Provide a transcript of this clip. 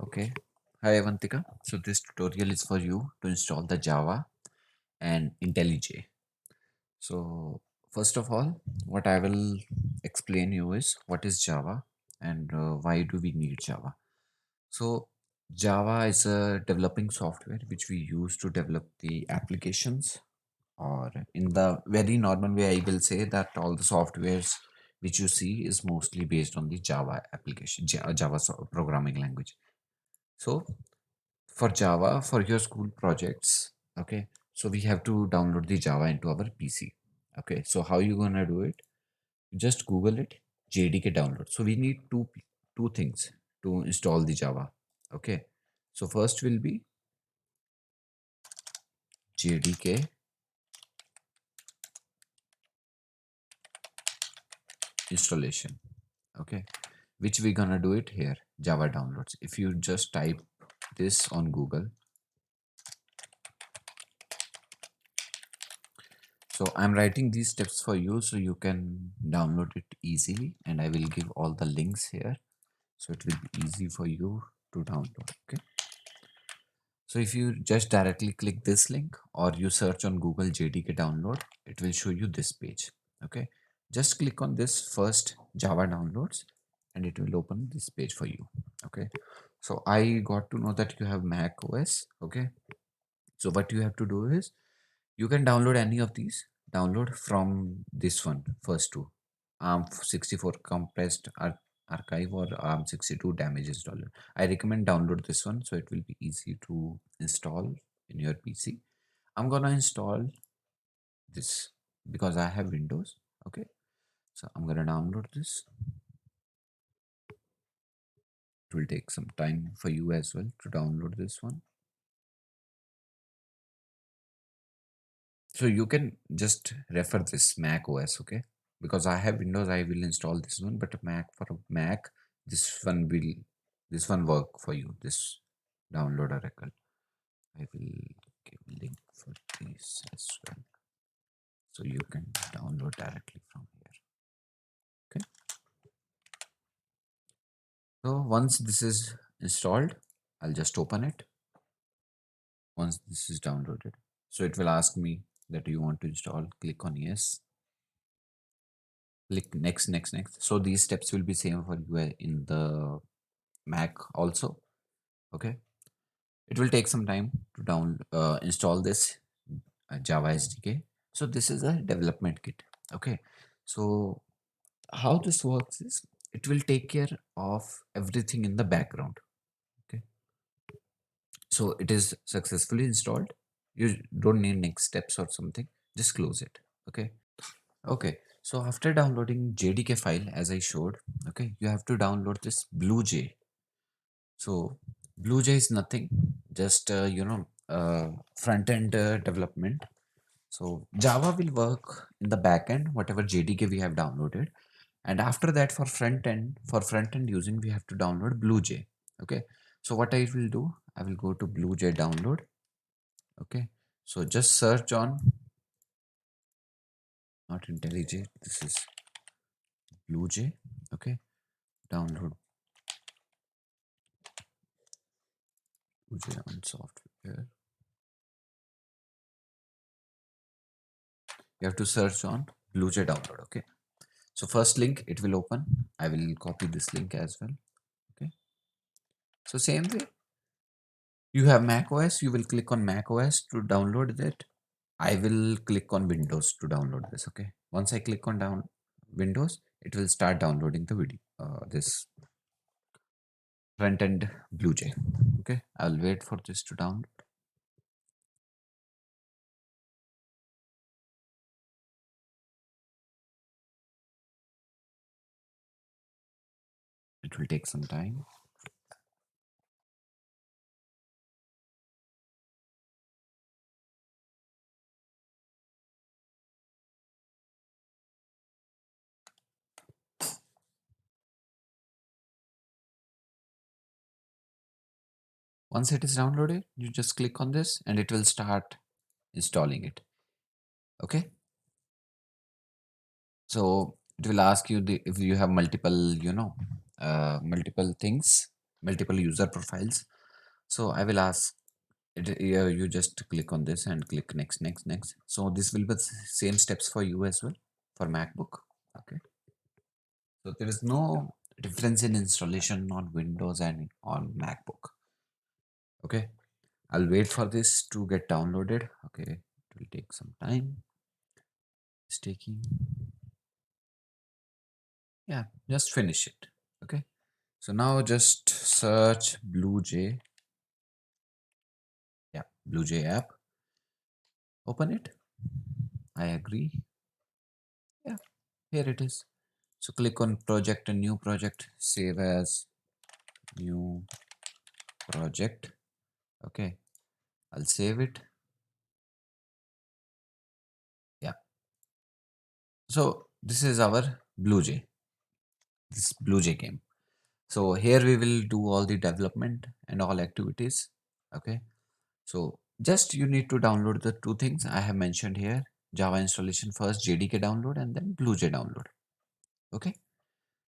Okay. Hi Avantika. So this tutorial is for you to install the Java and IntelliJ. So first of all, what I will explain you is what is Java and why do we need Java. So Java is a developing software which we use to develop the applications, or in the very normal way I will say that all the softwares which you see is mostly based on the Java application, Java programming language. So for Java, for your school projects, okay, so we have to download the Java into our PC. Okay, so how you gonna do it? Just Google it, JDK download. So we need two things to install the Java. Okay, so first will be JDK installation. Okay, which we gonna do it here, Java downloads. If you just type this on Google, so I'm writing these steps for you so you can download it easily, and I will give all the links here so it will be easy for you to download. Okay, so if you just directly click this link or you search on Google JDK download, it will show you this page. Okay, just click on this first Java downloads and it will open this page for you. Okay, so I got to know that you have Mac OS. Okay, so what you have to do is you can download any of these. Download from this one, first two. ARM64 compressed archive or ARM62 damages dollar. I recommend download this one so it will be easy to install in your PC. I'm gonna install this because I have Windows. Okay, so I'm gonna download this. It will take some time for you as well to download this one. So you can just refer this Mac OS, okay? Because I have Windows, I will install this one, but Mac, for a Mac, this one work for you. This download Oracle. I will give link for this as well, so you can download directly from here. Okay. So once this is installed, I'll just open it. Once this is downloaded, so it will ask me that you want to install. Click on yes. Click next. So these steps will be same for you in the Mac also. Okay, it will take some time to install this Java SDK. So this is a development kit. Okay, so how this works is it will take care of everything in the background. Okay, so it is successfully installed. You don't need next steps or something. Just close it. Okay. Okay, so after downloading JDK file as I showed, okay, you have to download this Bluej. So Bluej is nothing, just front end development. So Java will work in the back end, whatever JDK we have downloaded, and after that for front end using we have to download Bluej. Okay, so what I will do, I will go to Bluej download. Okay, so just search on, not IntelliJ, this is Bluej. Okay, download Bluej on software. You have to search on Bluej download. Okay, so first link it will open. I will copy this link as well. Okay, so same way you have Mac OS, you will click on Mac OS to download that. I will click on Windows to download this. Okay, once I click on down Windows, it will start downloading the video, this front end Bluej. Okay, I'll wait for this to download. It will take some time. Once it is downloaded, you just click on this and it will start installing it. Okay, so it will ask you if you have multiple, multiple things, multiple user profiles. So I will ask you just click on this and click next, next, next. So this will be the same steps for you as well for MacBook. Okay. So there is no difference in installation on Windows and on MacBook. Okay. I'll wait for this to get downloaded. Okay. It will take some time. It's taking. Yeah. Just finish it. Okay. So now just search Bluej. Yeah. Bluej app. Open it. I agree. Yeah. Here it is. So click on project and new project. Save as new project. Okay. I'll save it. Yeah. So this is our Bluej. This Bluej game. So here we will do all the development and all activities. Okay. So just you need to download the two things I have mentioned here. Java installation first, JDK download, and then Bluej download. Okay.